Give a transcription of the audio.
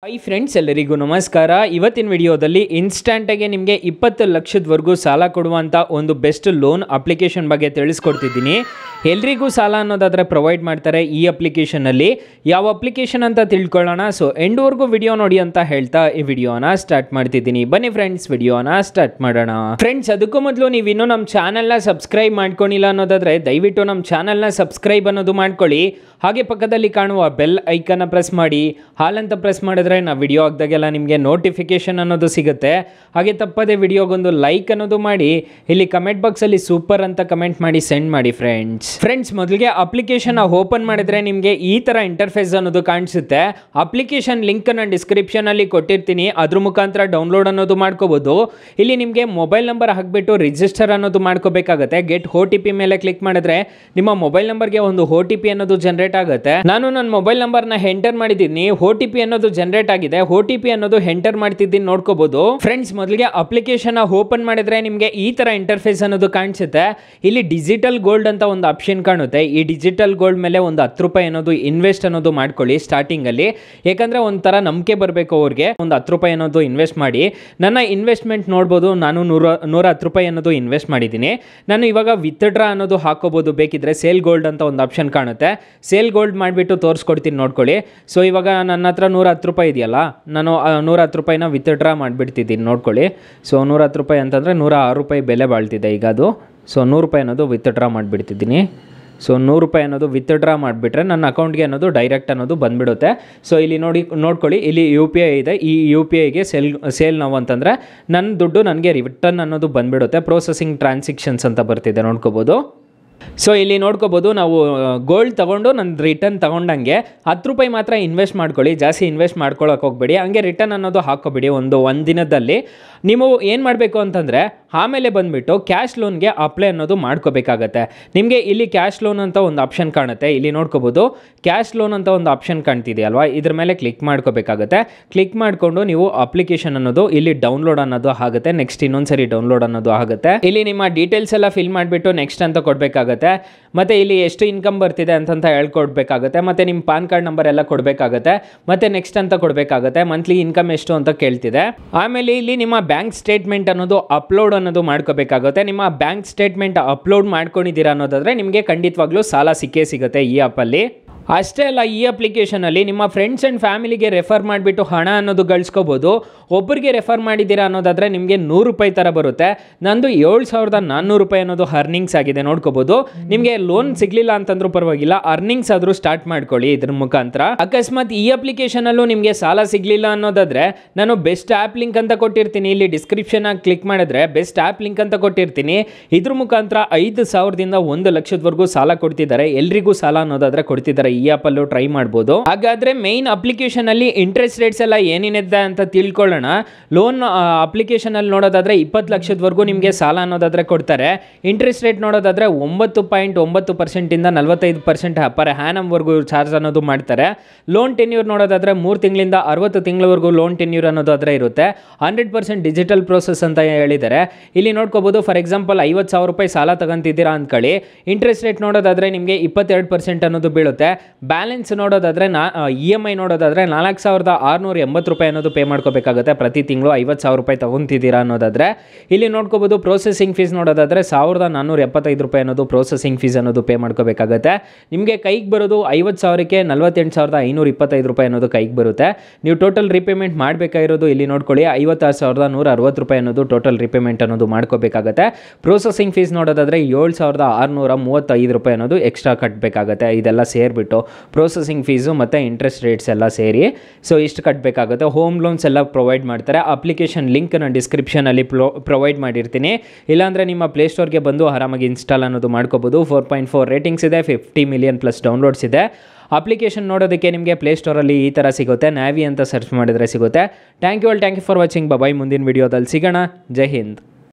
Hi friends, ಎಲ್ಲರಿಗೂ ನಮಸ್ಕಾರ. ಇವತ್ತಿನ ವಿಡಿಯೋದಲ್ಲಿ ಇನ್ಸ್ಟಂಟಾಗಿ ನಿಮಗೆ 20 ಲಕ್ಷದವರೆಗೂ ಸಾಲ ಕೊಡುವಂಥ ಒಂದು ಬೆಸ್ಟ್ ಲೋನ್ ಅಪ್ಲಿಕೇಶನ್ ಬಗ್ಗೆ ತಿಳಿಸ್ಕೊಡ್ತಿದ್ದೀನಿ. ಎಲ್ರಿಗೂ ಸಾಲ ಅನ್ನೋದಾದರೆ ಪ್ರೊವೈಡ್ ಮಾಡ್ತಾರೆ ಈ ಅಪ್ಲಿಕೇಶನಲ್ಲಿ. ಯಾವ ಅಪ್ಲಿಕೇಶನ್ ಅಂತ ತಿಳ್ಕೊಳ್ಳೋಣ. ಸೊ ಎಂಡ್ವರೆಗೂ ವಿಡಿಯೋ ನೋಡಿ ಅಂತ ಹೇಳ್ತಾ ಈ ವಿಡಿಯೋನ ಸ್ಟಾರ್ಟ್ ಮಾಡ್ತಿದ್ದೀನಿ. ಬನ್ನಿ ಫ್ರೆಂಡ್ಸ್, ವಿಡಿಯೋನ ಸ್ಟಾರ್ಟ್ ಮಾಡೋಣ. ಫ್ರೆಂಡ್ಸ್, ಅದಕ್ಕೂ ಮೊದಲು ನೀವು ಇನ್ನೂ ನಮ್ಮ ಚಾನಲ್ನ ಸಬ್ಸ್ಕ್ರೈಬ್ ಮಾಡ್ಕೊಂಡಿಲ್ಲ ಅನ್ನೋದಾದರೆ ದಯವಿಟ್ಟು ನಮ್ಮ ಚಾನಲ್ನ ಸಬ್ಸ್ಕ್ರೈಬ್ ಅನ್ನೋದು ಮಾಡ್ಕೊಳ್ಳಿ. ಹಾಗೆ ಪಕ್ಕದಲ್ಲಿ ಕಾಣುವ ಬೆಲ್ ಐಕನ್ನ ಪ್ರೆಸ್ ಮಾಡಿ. ಹಾಲಂತ ಪ್ರೆಸ್ ಮಾಡಿದ್ರೆ ನಾವು ವಿಡಿಯೋ ಹಾಕಿದಾಗೆಲ್ಲ ನಿಮಗೆ ನೋಟಿಫಿಕೇಶನ್ ಅನ್ನೋದು ಸಿಗುತ್ತೆ. ಹಾಗೆ ತಪ್ಪದೆ ವಿಡಿಯೋಗೊಂದು ಲೈಕ್ ಅನ್ನೋದು ಮಾಡಿ. ಇಲ್ಲಿ ಕಮೆಂಟ್ ಬಾಕ್ಸಲ್ಲಿ ಸೂಪರ್ ಅಂತ ಕಮೆಂಟ್ ಮಾಡಿ ಸೆಂಡ್ ಮಾಡಿ ಫ್ರೆಂಡ್ಸ್. ಮೊದಲಿಗೆ ಅಪ್ಲಿಕೇಶನ್ ಓಪನ್ ಮಾಡಿದ್ರೆ ನಿಮಗೆ ಈ ಥರ ಇಂಟರ್ಫೇಸ್ ಅನ್ನೋದು ಕಾಣಿಸುತ್ತೆ. ಅಪ್ಲಿಕೇಶನ್ ಲಿಂಕ್ ನಾನು ಡಿಸ್ಕ್ರಿಪ್ಷನಲ್ಲಿ ಕೊಟ್ಟಿರ್ತೀನಿ, ಅದ್ರ ಮುಖಾಂತರ ಡೌನ್ಲೋಡ್ ಅನ್ನೋದು ಮಾಡ್ಕೋಬೋದು. ಇಲ್ಲಿ ನಿಮಗೆ ಮೊಬೈಲ್ ನಂಬರ್ ಹಾಕಿಬಿಟ್ಟು ರಿಜಿಸ್ಟರ್ ಅನ್ನೋದು ಮಾಡ್ಕೋಬೇಕಾಗುತ್ತೆ. ಗೆಟ್ OTP ಮೇಲೆ ಕ್ಲಿಕ್ ಮಾಡಿದ್ರೆ ನಿಮ್ಮ ಮೊಬೈಲ್ ನಂಬರ್ಗೆ ಒಂದು OTP ಅನ್ನೋದು ಜನರೇಟ್ ಆಗುತ್ತೆ. ನಾನು ನನ್ನ ಮೊಬೈಲ್ ನಂಬರ್ನ ಎಂಟರ್ ಮಾಡಿದ್ದೀನಿ. OTP ಅನ್ನೋದು ಜನರೇಟ್ ಆಗಿದೆ. OTP ಅನ್ನೋದು ಎಂಟರ್ ಮಾಡ್ತಿದ್ದೀನಿ, ನೋಡ್ಕೋಬಹುದು. ಫ್ರೆಂಡ್ಸ್, ಮೊದಲಿಗೆ ಅಪ್ಲಿಕೇಶನ್ ಓಪನ್ ಮಾಡಿದ್ರೆ ನಿಮಗೆ ಈ ತರ ಇಂಟರ್ಫೇಸ್ ಅನ್ನೋದು ಕಾಣಿಸುತ್ತೆ. ಇಲ್ಲಿ ಡಿಜಿಟಲ್ ಗೋಲ್ಡ್ ಅಂತ ಒಂದು ಆಪ್ಷನ್ ಕಾಣುತ್ತೆ. ಈ ಡಿಜಿಟಲ್ ಗೋಲ್ಡ್ ಮೇಲೆ ಒಂದು 10 ರೂಪಾಯಿ ಅನ್ನೋದು ಇನ್ವೆಸ್ಟ್ ಅನ್ನೋದು ಮಾಡ್ಕೊಳ್ಳಿ ಸ್ಟಾರ್ಟಿಂಗ್ ಅಲ್ಲಿ. ಯಾಕಂದ್ರೆ ಒಂಥರ ನಂಬಿಕೆ ಬರಬೇಕು ಅವ್ರಿಗೆ. ಒಂದು 10 ರೂಪಾಯಿ ಅನ್ನೋದು ಇನ್ವೆಸ್ಟ್ ಮಾಡಿ. ನನ್ನ ಇನ್ವೆಸ್ಟ್ಮೆಂಟ್ ನೋಡ್ಬೋದು. ನಾನು 110 ರೂಪಾಯಿ ಅನ್ನೋದು ಇನ್ವೆಸ್ಟ್ ಮಾಡಿದ್ದೀನಿ. ನಾನು ಇವಾಗ ವಿತ್ಡ್ರಾ ಅನ್ನೋದು ಹಾಕೋಬಹುದು. ಬೇಕಿದ್ರೆ ಸೇಲ್ ಗೋಲ್ಡ್ ಅಂತ ಒಂದು ಆಪ್ಷನ್ ಕಾಣುತ್ತೆ. ಸೇಲ್ ಗೋಲ್ಡ್ ಮಾಡಿಬಿಟ್ಟು ತೋರಿಸ್ಕೊಡ್ತೀನಿ, ನೋಡ್ಕೊಳ್ಳಿ. ಸೊ ಇವಾಗ ನನ್ನ ಹತ್ರ 110 ರೂಪಾಯಿ ಇದೆಯಲ್ಲ, ನಾನು 110 ರೂಪಾಯಿನ ವಿತ್ಡ್ರಾ ಮಾಡಿಬಿಡ್ತಿದ್ದೀನಿ, ನೋಡ್ಕೊಳ್ಳಿ. ಸೊ 110 ರೂಪಾಯಿ ಅಂತಂದರೆ 106 ರೂಪಾಯಿ ಬೆಲೆ ಬಾಳ್ತಿದೆ ಈಗ ಅದು. ಸೊ 100 ರೂಪಾಯಿ ಅನ್ನೋದು ವಿತ್ಡ್ರಾ ಮಾಡಿಬಿಡ್ತಿದ್ದೀನಿ. ಸೊ 100 ರೂಪಾಯಿ ಅನ್ನೋದು ವಿತ್ಡ್ರಾ ಮಾಡಿಬಿಟ್ರೆ ನನ್ನ ಅಕೌಂಟ್ಗೆ ಅನ್ನೋದು ಡೈರೆಕ್ಟ್ ಅನ್ನೋದು ಬಂದುಬಿಡುತ್ತೆ. ಸೊ ಇಲ್ಲಿ ನೋಡ್ಕೊಳ್ಳಿ, ಇಲ್ಲಿ UPI ಇದೆ. ಈ UPIಗೆ ಸೇಲ್ ನಾವು ಅಂತಂದರೆ ನನ್ನ ದುಡ್ಡು ನನಗೆ ರಿಟರ್ನ್ ಅನ್ನೋದು ಬಂದುಬಿಡುತ್ತೆ. ಪ್ರೊಸೆಸಿಂಗ್ ಟ್ರಾನ್ಸಾಕ್ಷನ್ಸ್ ಅಂತ ಬರ್ತಿದೆ, ನೋಡ್ಕೋಬೋದು. ಸೊ ಇಲ್ಲಿ ನೋಡ್ಕೋಬೋದು, ನಾವು ಗೋಲ್ಡ್ ತೊಗೊಂಡು ನನ್ನ ರಿಟರ್ನ್ ತೊಗೊಂಡಂಗೆ 10 ರೂಪಾಯಿ ಮಾತ್ರ ಇನ್ವೆಸ್ಟ್ ಮಾಡ್ಕೊಳ್ಳಿ. ಜಾಸ್ತಿ ಇನ್ವೆಸ್ಟ್ ಮಾಡ್ಕೊಳ್ಳೋಕೆ ಹೋಗ್ಬೇಡಿ. ಹಂಗೆ ರಿಟರ್ನ್ ಅನ್ನೋದು ಹಾಕೋಬೇಡಿ ಒಂದು ದಿನದಲ್ಲಿ. ನೀವು ಏನು ಮಾಡಬೇಕು ಅಂತಂದರೆ ಆಮೇಲೆ ಬಂದುಬಿಟ್ಟು ಕ್ಯಾಶ್ ಲೋನ್ಗೆ ಅಪ್ಲೈ ಅನ್ನೋದು ಮಾಡ್ಕೋಬೇಕಾಗತ್ತೆ. ನಿಮಗೆ ಇಲ್ಲಿ ಕ್ಯಾಶ್ ಲೋನ್ ಅಂತ ಒಂದು ಆಪ್ಷನ್ ಕಾಣುತ್ತೆ. ಇಲ್ಲಿ ನೋಡ್ಕೋಬೋದು, ಕ್ಯಾಶ್ ಲೋನ್ ಅಂತ ಒಂದು ಆಪ್ಷನ್ ಕಾಣ್ತಿದೆಯಲ್ವಾ, ಇದ್ರ ಮೇಲೆ ಕ್ಲಿಕ್ ಮಾಡ್ಕೋಬೇಕಾಗತ್ತೆ. ಕ್ಲಿಕ್ ಮಾಡಿಕೊಂಡು ನೀವು ಅಪ್ಲಿಕೇಶನ್ ಅನ್ನೋದು ಇಲ್ಲಿ ಡೌನ್ಲೋಡ್ ಅನ್ನೋದು ಆಗುತ್ತೆ. ನೆಕ್ಸ್ಟ್ ಇನ್ನೊಂದ್ಸರಿ ಡೌನ್ಲೋಡ್ ಅನ್ನೋದು ಆಗುತ್ತೆ. ಇಲ್ಲಿ ನಿಮ್ಮ ಡೀಟೇಲ್ಸ್ ಎಲ್ಲ ಫಿಲ್ ಮಾಡಿಬಿಟ್ಟು ನೆಕ್ಸ್ಟ್ ಅಂತ ಕೊಡಬೇಕಾಗತ್ತೆ. ಮತ್ತು ಇಲ್ಲಿ ಎಷ್ಟು ಇನ್ಕಮ್ ಬರ್ತಿದೆ ಅಂತ ಹೇಳ್ಕೊಡ್ಬೇಕಾಗತ್ತೆ. ಮತ್ತು ನಿಮ್ಮ ಪಾನ್ ಕಾರ್ಡ್ ನಂಬರ್ ಎಲ್ಲ ಕೊಡಬೇಕಾಗತ್ತೆ. ಮತ್ತು ನೆಕ್ಸ್ಟ್ ಅಂತ ಕೊಡಬೇಕಾಗತ್ತೆ. ಮಂತ್ಲಿ ಇನ್ಕಮ್ ಎಷ್ಟು ಅಂತ ಕೇಳ್ತಿದೆ. ಆಮೇಲೆ ಇಲ್ಲಿ ನಿಮ್ಮ ಬ್ಯಾಂಕ್ ಸ್ಟೇಟ್ಮೆಂಟ್ ಅನ್ನೋದು ಅಪ್ಲೋಡ್ ಅನ್ನೋದು ಮಾಡ್ಕೋಬೇಕಾಗುತ್ತೆ. ನಿಮ್ಮ ಬ್ಯಾಂಕ್ ಸ್ಟೇಟ್ಮೆಂಟ್ ಅಪ್ಲೋಡ್ ಮಾಡ್ಕೊಂಡಿದ್ದೀರಾ ಅನ್ನೋದಾದರೆ ನಿಮಗೆ ಖಂಡಿತವಾಗ್ಲೂ ಸಾಲ ಸಿಕ್ಕೇ ಸಿಗುತ್ತೆ ಈ ಆ್ಯಪಲ್ಲಿ. ಅಷ್ಟೇ ಅಲ್ಲ, ಈ ಅಪ್ಲಿಕೇಶನಲ್ಲಿ ನಿಮ್ಮ ಫ್ರೆಂಡ್ಸ್ ಆ್ಯಂಡ್ ಫ್ಯಾಮಿಲಿಗೆ ರೆಫರ್ ಮಾಡಿಬಿಟ್ಟು ಹಣ ಅನ್ನೋದು ಗಳಿಸ್ಕೋಬೋದು. ಒಬ್ಬರಿಗೆ ರೆಫರ್ ಮಾಡಿದ್ದೀರಾ ಅನ್ನೋದಾದರೆ ನಿಮಗೆ 100 ರೂಪಾಯಿ ಥರ ಬರುತ್ತೆ. ನಂದು 7400 ರೂಪಾಯಿ ಅನ್ನೋದು ಅರ್ನಿಂಗ್ಸ್ ಆಗಿದೆ, ನೋಡ್ಕೋಬೋದು. ನಿಮಗೆ ಲೋನ್ ಸಿಗಲಿಲ್ಲ ಅಂತಂದ್ರೂ ಪರವಾಗಿಲ್ಲ, ಅರ್ನಿಂಗ್ಸ್ ಆದರೂ ಸ್ಟಾರ್ಟ್ ಮಾಡ್ಕೊಳ್ಳಿ ಇದ್ರ ಮುಖಾಂತರ. ಅಕಸ್ಮಾತ್ ಈ ಅಪ್ಲಿಕೇಶನಲ್ಲೂ ನಿಮಗೆ ಸಾಲ ಸಿಗಲಿಲ್ಲ ಅನ್ನೋದಾದರೆ ನಾನು ಬೆಸ್ಟ್ ಆ್ಯಪ್ ಲಿಂಕ್ ಅಂತ ಕೊಟ್ಟಿರ್ತೀನಿ. ಇಲ್ಲಿ ಡಿಸ್ಕ್ರಿಪ್ಷನಾಗಿ ಕ್ಲಿಕ್ ಮಾಡಿದ್ರೆ ಬೆಸ್ಟ್ ಆ್ಯಪ್ ಲಿಂಕ್ ಅಂತ ಕೊಟ್ಟಿರ್ತೀನಿ. ಇದ್ರ ಮುಖಾಂತರ 5,000ದಿಂದ 1 ಲಕ್ಷದವರೆಗೂ ಸಾಲ ಕೊಡ್ತಿದ್ದಾರೆ. ಎಲ್ರಿಗೂ ಸಾಲ ಅನ್ನೋದಾದರೆ ಕೊಡ್ತಿದ್ದಾರೆ. ಈ ಆ್ಯಪಲ್ಲೂ ಟ್ರೈ ಮಾಡ್ಬೋದು. ಹಾಗಾದರೆ ಮೇನ್ ಅಪ್ಲಿಕೇಶನ್ ಅಲ್ಲಿ ಇಂಟ್ರೆಸ್ಟ್ ರೇಟ್ಸ್ ಎಲ್ಲ ಏನೇನಿದೆ ಅಂತ ತಿಳ್ಕೊಳ್ಳೋಣ. ಲೋನ್ ಅಪ್ಲಿಕೇಶನ್ ಅಲ್ಲಿ ನೋಡೋದಾದ್ರೆ 20 ಲಕ್ಷದವರೆಗೂ ನಿಮಗೆ ಸಾಲ ಅನ್ನೋದಾದ್ರೆ ಕೊಡ್ತಾರೆ. ಇಂಟ್ರೆಸ್ಟ್ ರೇಟ್ ನೋಡೋದಾದ್ರೆ 9.9% ಇಂದ 45% ಪರ್ ಆ್ಯನಮ್ ವರೆಗೂ ಚಾರ್ಜ್ ಅನ್ನೋದು ಮಾಡ್ತಾರೆ. ಲೋನ್ ಟೆನ್ಯೂರ್ ನೋಡೋದಾದ್ರೆ 3 ತಿಂಗಳಿಂದ 60 ತಿಂಗಳವರೆಗೂ ಲೋನ್ ಟೆನ್ಯೂರ್ ಅನ್ನೋದಾದ್ರೆ ಇರುತ್ತೆ. 100% ಡಿಜಿಟಲ್ ಪ್ರೋಸೆಸ್ ಅಂತ ಹೇಳಿದ್ದಾರೆ. ಇಲ್ಲಿ ನೋಡ್ಕೋಬಹುದು, ಫಾರ್ ಎಕ್ಸಾಂಪಲ್ 50,000 ರೂಪಾಯಿ ಸಾಲ ತಗೊಂತಿದ್ದೀರಾ ಅಂದ್ಕೊಳ್ಳಿ. ಇಂಟ್ರೆಸ್ಟ್ ರೇಟ್ ನೋಡೋದಾದ್ರೆ ನಿಮಗೆ 22% ಅನ್ನೋದು ಬೀಳುತ್ತೆ. ಬ್ಯಾಲೆನ್ಸ್ ನೋಡೋದಾದ್ರೆ EMI ನೋಡೋದಾದ್ರೆ 4,680 ರೂಪಾಯಿ ಅನ್ನೋದು ಪೇ ಮಾಡ್ಕೋಬೇಕಾಗುತ್ತೆ ಪ್ರತಿ ತಿಂಗಳು. 50,000 ರೂಪಾಯಿ ತಗೊಂತಿದ್ದೀರಾ ಅನ್ನೋದಾದ್ರೆ ಇಲ್ಲಿ ನೋಡ್ಕೋಬಹುದು. ಪ್ರೋಸೆಸಿಂಗ್ ಫೀಸ್ ನೋಡೋದಾದ್ರೆ 1,475 ರೂಪಾಯಿ ಅನ್ನೋದು ಪ್ರೋಸೆಸಿಂಗ್ ಫೀಸ್ ಅನ್ನೋದು ಪೇ ಮಾಡ್ಕೋಬೇಕಾಗುತ್ತೆ. ನಿಮಗೆ ಕೈಗೆ ಬರೋದು 50,000ಕ್ಕೆ 48,525 ರೂಪಾಯಿ ಅನ್ನೋದು ಕೈಗೆ ಬರುತ್ತೆ. ನೀವು ಟೋಟಲ್ ರಿಪೇಮೆಂಟ್ ಮಾಡಬೇಕಾಗಿರೋದು ಇಲ್ಲಿ ನೋಡ್ಕೊಳ್ಳಿ, 56,160 ರೂಪಾಯಿ ಅನ್ನೋದು ಟೋಟಲ್ ರಿಪೇಮೆಂಟ್ ಅನ್ನೋದು ಮಾಡ್ಕೋಬೇಕಾಗುತ್ತೆ. ಪ್ರೋಸೆಸಿಂಗ್ ಫೀಸ್ ನೋಡೋದಾದ್ರೆ 7,635 ರೂಪಾಯಿ ಅನ್ನೋದು ಎಕ್ಸ್ಟ್ರಾ ಕಟ್ಟಬೇಕಾಗುತ್ತೆ. ಇದೆಲ್ಲ ಸೇರಿಬಿಟ್ಟು ಪ್ರೋಸೆಸಿಂಗ್ ಫೀಸು ಮತ್ತು ಇಂಟ್ರೆಸ್ಟ್ ರೇಟ್ಸ್ ಎಲ್ಲ ಸೇರಿ ಸೊ ಇಷ್ಟು ಕಟ್ಟಬೇಕಾಗುತ್ತೆ. ಹೋಮ್ ಲೋನ್ಸ್ ಎಲ್ಲ ಪ್ರೊವೈಡ್ ಮಾಡ್ತಾರೆ. ಅಪ್ಲಿಕೇಶನ್ ಲಿಂಕ್ ನಾನು ಡಿಸ್ಕ್ರಿಪ್ಷನಲ್ಲಿ ಪ್ರೊವೈಡ್ ಮಾಡಿರ್ತೀನಿ. ಇಲ್ಲಾಂದರೆ ನಿಮ್ಮ ಪ್ಲೇಸ್ಟೋರ್ಗೆ ಬಂದು ಆರಾಮಾಗಿ ಇನ್ಸ್ಟಾಲ್ ಅನ್ನೋದು ಮಾಡ್ಕೋಬೋದು. 4.4 ರೇಟಿಂಗ್ಸ್ ಇದೆ, 50 ಮಿಲಿಯನ್ ಪ್ಲಸ್ ಡೌನ್ಲೋಡ್ಸ್ ಇದೆ. ಅಪ್ಲಿಕೇಶನ್ ನೋಡೋದಕ್ಕೆ ನಿಮಗೆ ಪ್ಲೇಸ್ಟೋರಲ್ಲಿ ಈ ಥರ ಸಿಗುತ್ತೆ. ನ್ಯಾವಿ ಅಂತ ಸರ್ಚ್ ಮಾಡಿದರೆ ಸಿಗುತ್ತೆ. Thank you for watching. Bye. ಮುಂದಿನ ವಿಡಿಯೋದಲ್ಲಿ ಸಿಗೋಣ. ಜೈ ಹಿಂದ್.